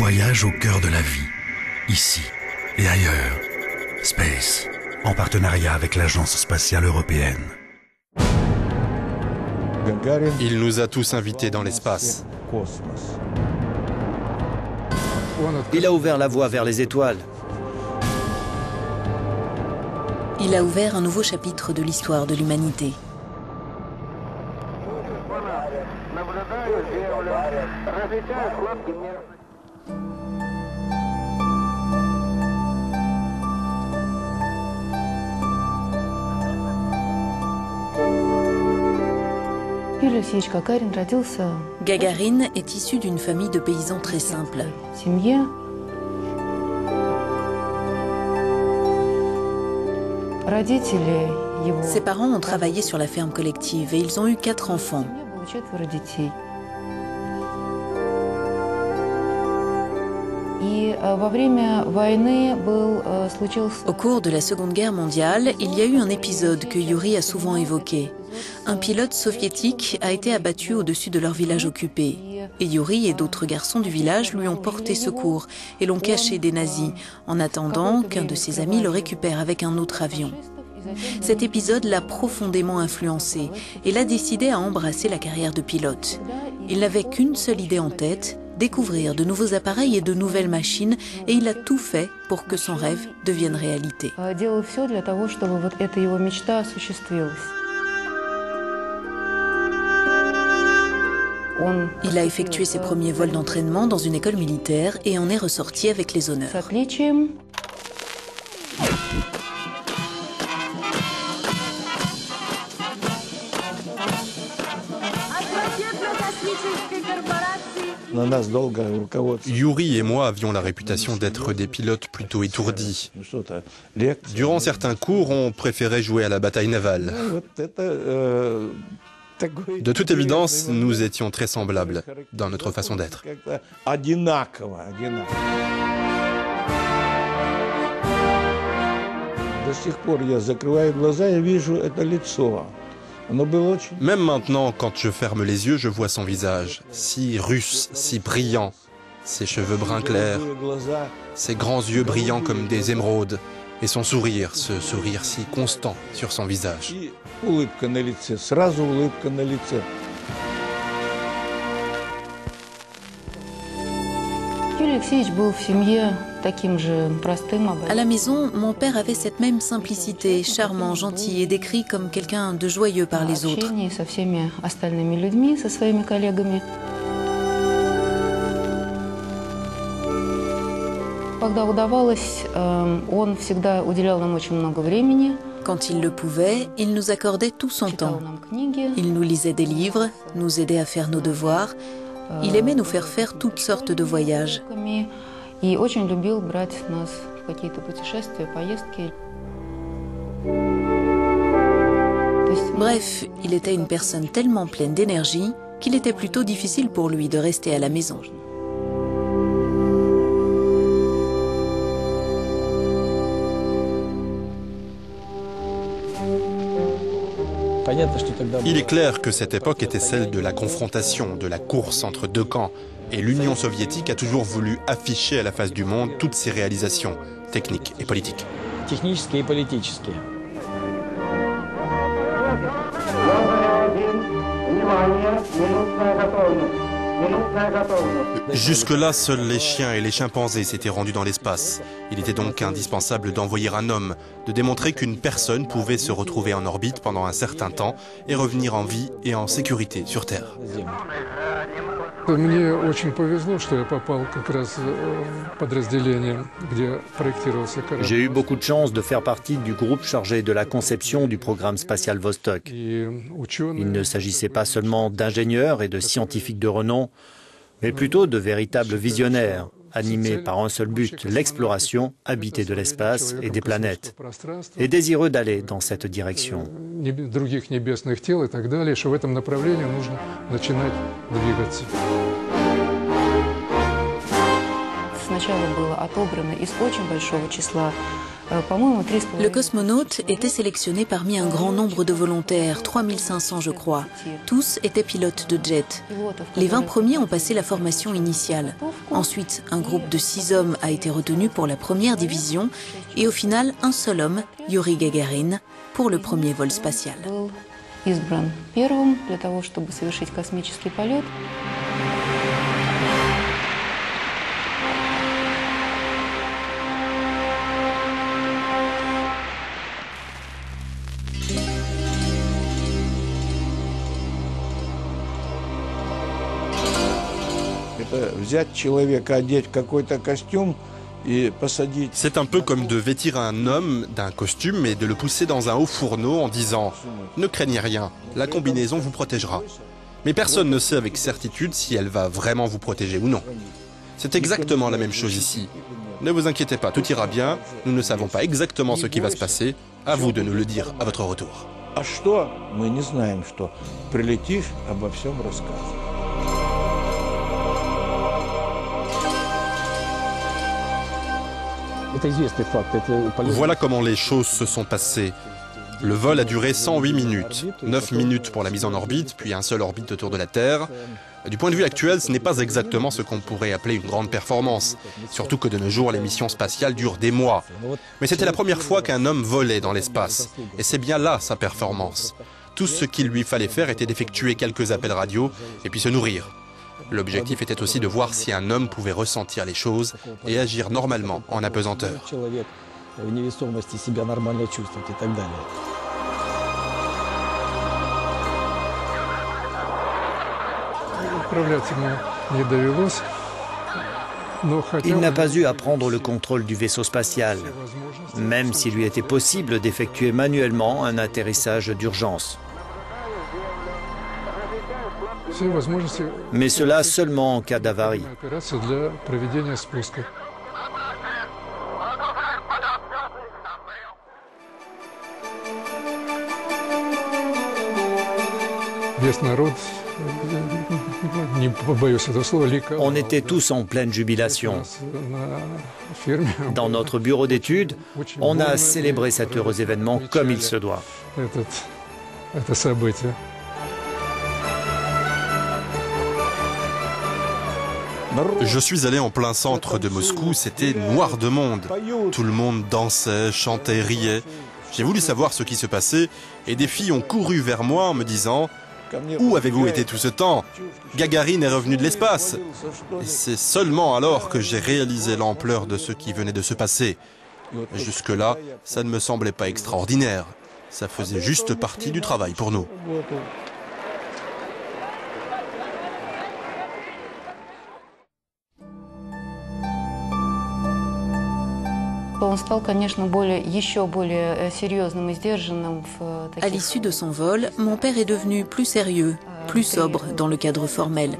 voyage au cœur de la vie, ici et ailleurs. Space, en partenariat avec l'Agence spatiale européenne. Il nous a tous invités dans l'espace. Il a ouvert la voie vers les étoiles. Il a ouvert un nouveau chapitre de l'histoire de l'humanité. Gagarine est issu d'une famille de paysans très simple. Ses parents ont travaillé sur la ferme collective et ils ont eu 4 enfants. Au cours de la Seconde Guerre mondiale, il y a eu un épisode que Yuri a souvent évoqué. Un pilote soviétique a été abattu au-dessus de leur village occupé. Et Yuri et d'autres garçons du village lui ont porté secours et l'ont caché des nazis, en attendant qu'un de ses amis le récupère avec un autre avion. Cet épisode l'a profondément influencé et l'a décidé à embrasser la carrière de pilote. Il n'avait qu'une seule idée en tête, découvrir de nouveaux appareils et de nouvelles machines, et il a tout fait pour que son rêve devienne réalité. Il a effectué ses premiers vols d'entraînement dans une école militaire et en est ressorti avec les honneurs. Yuri et moi avions la réputation d'être des pilotes plutôt étourdis. Durant certains cours, on préférait jouer à la bataille navale. De toute évidence, nous étions très semblables dans notre façon d'être. Même maintenant, quand je ferme les yeux, je vois son visage, si russe, si brillant, ses cheveux bruns clairs, ses grands yeux brillants comme des émeraudes, et son sourire, ce sourire si constant sur son visage. À la maison, mon père avait cette même simplicité, charmant, gentil et décrit comme quelqu'un de joyeux par les autres. Quand il le pouvait, il nous accordait tout son temps. Il nous lisait des livres, nous aidait à faire nos devoirs. Il aimait nous faire faire toutes sortes de voyages. Bref, il était une personne tellement pleine d'énergie qu'il était plutôt difficile pour lui de rester à la maison. Il est clair que cette époque était celle de la confrontation, de la course entre deux camps, et l'Union soviétique a toujours voulu afficher à la face du monde toutes ses réalisations techniques et politiques. Jusque-là, seuls les chiens et les chimpanzés s'étaient rendus dans l'espace. Il était donc indispensable d'envoyer un homme, de démontrer qu'une personne pouvait se retrouver en orbite pendant un certain temps et revenir en vie et en sécurité sur Terre. J'ai eu beaucoup de chance de faire partie du groupe chargé de la conception du programme spatial Vostok. Il ne s'agissait pas seulement d'ingénieurs et de scientifiques de renom, mais plutôt de véritables visionnaires, animés par un seul but, l'exploration habitée de l'espace et des planètes, et désireux d'aller dans cette direction. Le cosmonaute était sélectionné parmi un grand nombre de volontaires, 3500 je crois. Tous étaient pilotes de jet. Les 20 premiers ont passé la formation initiale. Ensuite, un groupe de 6 hommes a été retenu pour la première division et au final, un seul homme, Yuri Gagarin, pour le premier vol spatial. C'est un peu comme de vêtir un homme d'un costume et de le pousser dans un haut fourneau en disant « Ne craignez rien, la combinaison vous protégera ». Mais personne ne sait avec certitude si elle va vraiment vous protéger ou non. C'est exactement la même chose ici. Ne vous inquiétez pas, tout ira bien, nous ne savons pas exactement ce qui va se passer, à vous de nous le dire à votre retour. Voilà comment les choses se sont passées. Le vol a duré 108 minutes, 9 minutes pour la mise en orbite, puis un seul orbite autour de la Terre. Du point de vue actuel, ce n'est pas exactement ce qu'on pourrait appeler une grande performance, surtout que de nos jours, les missions spatiales durent des mois. Mais c'était la première fois qu'un homme volait dans l'espace, et c'est bien là sa performance. Tout ce qu'il lui fallait faire était d'effectuer quelques appels radio et puis se nourrir. L'objectif était aussi de voir si un homme pouvait ressentir les choses et agir normalement en apesanteur. Il n'a pas eu à prendre le contrôle du vaisseau spatial, même s'il lui était possible d'effectuer manuellement un atterrissage d'urgence. Mais cela seulement en cas d'avarie. On était tous en pleine jubilation. Dans notre bureau d'études, on a célébré cet heureux événement comme il se doit. Je suis allé en plein centre de Moscou, c'était noir de monde. Tout le monde dansait, chantait, riait. J'ai voulu savoir ce qui se passait et des filles ont couru vers moi en me disant « Où avez-vous été tout ce temps? Gagarine est revenu de l'espace !» Et c'est seulement alors que j'ai réalisé l'ampleur de ce qui venait de se passer. Jusque-là, ça ne me semblait pas extraordinaire. Ça faisait juste partie du travail pour nous. À l'issue de son vol, mon père est devenu plus sérieux, plus sobre dans le cadre formel.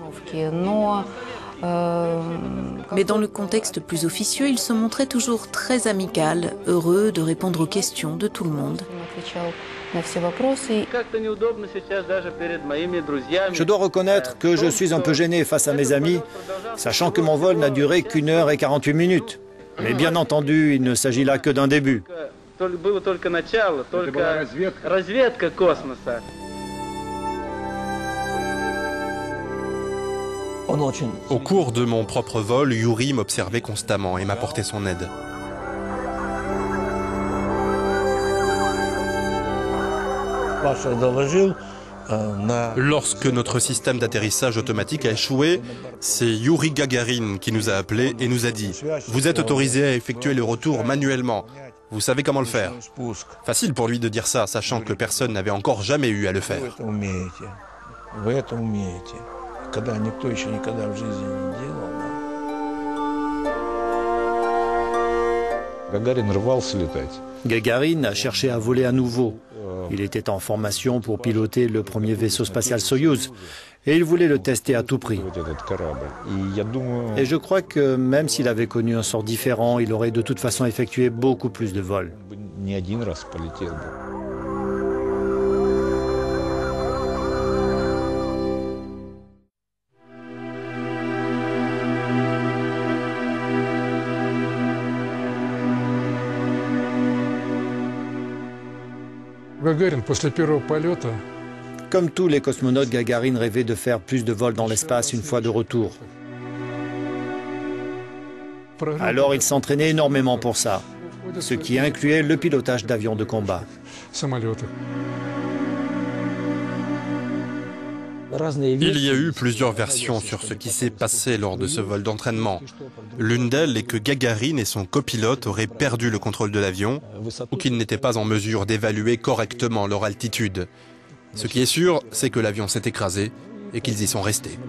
Mais dans le contexte plus officieux, il se montrait toujours très amical, heureux de répondre aux questions de tout le monde. Je dois reconnaître que je suis un peu gêné face à mes amis, sachant que mon vol n'a duré qu'1 heure et 48 minutes. Mais bien entendu, il ne s'agit là que d'un début. Au cours de mon propre vol, Yuri m'observait constamment et m'apportait son aide. Lorsque notre système d'atterrissage automatique a échoué, c'est Yuri Gagarin qui nous a appelés et nous a dit « Vous êtes autorisé à effectuer le retour manuellement. Vous savez comment le faire ?» Facile pour lui de dire ça, sachant que personne n'avait encore jamais eu à le faire. Gagarin a cherché à voler à nouveau. Il était en formation pour piloter le premier vaisseau spatial Soyouz et il voulait le tester à tout prix. Et je crois que même s'il avait connu un sort différent, il aurait de toute façon effectué beaucoup plus de vols. Comme tous les cosmonautes, Gagarine rêvait de faire plus de vols dans l'espace une fois de retour. Alors il s'entraînait énormément pour ça, ce qui incluait le pilotage d'avions de combat. Il y a eu plusieurs versions sur ce qui s'est passé lors de ce vol d'entraînement. L'une d'elles est que Gagarine et son copilote auraient perdu le contrôle de l'avion ou qu'ils n'étaient pas en mesure d'évaluer correctement leur altitude. Ce qui est sûr, c'est que l'avion s'est écrasé et qu'ils y sont restés.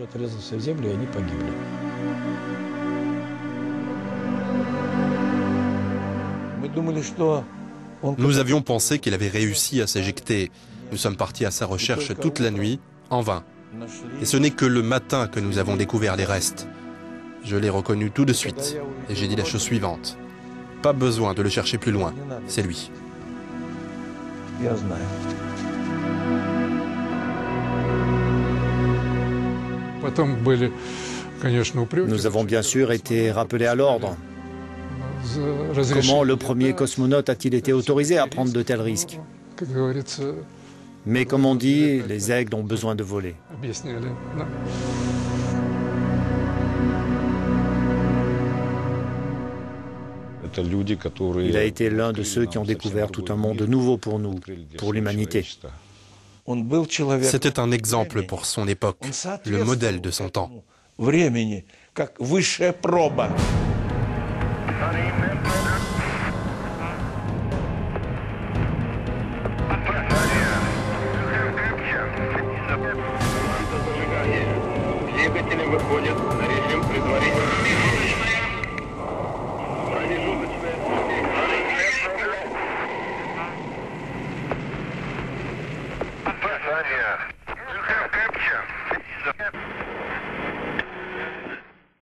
Nous avions pensé qu'il avait réussi à s'éjecter. Nous sommes partis à sa recherche toute la nuit, en vain. Et ce n'est que le matin que nous avons découvert les restes. Je l'ai reconnu tout de suite et j'ai dit la chose suivante. Pas besoin de le chercher plus loin, c'est lui. Nous avons bien sûr été rappelés à l'ordre. Comment le premier cosmonaute a-t-il été autorisé à prendre de tels risques? Mais comme on dit, les aigles ont besoin de voler. Il a été l'un de ceux qui ont découvert tout un monde nouveau pour nous, pour l'humanité. C'était un exemple pour son époque, le modèle de son temps.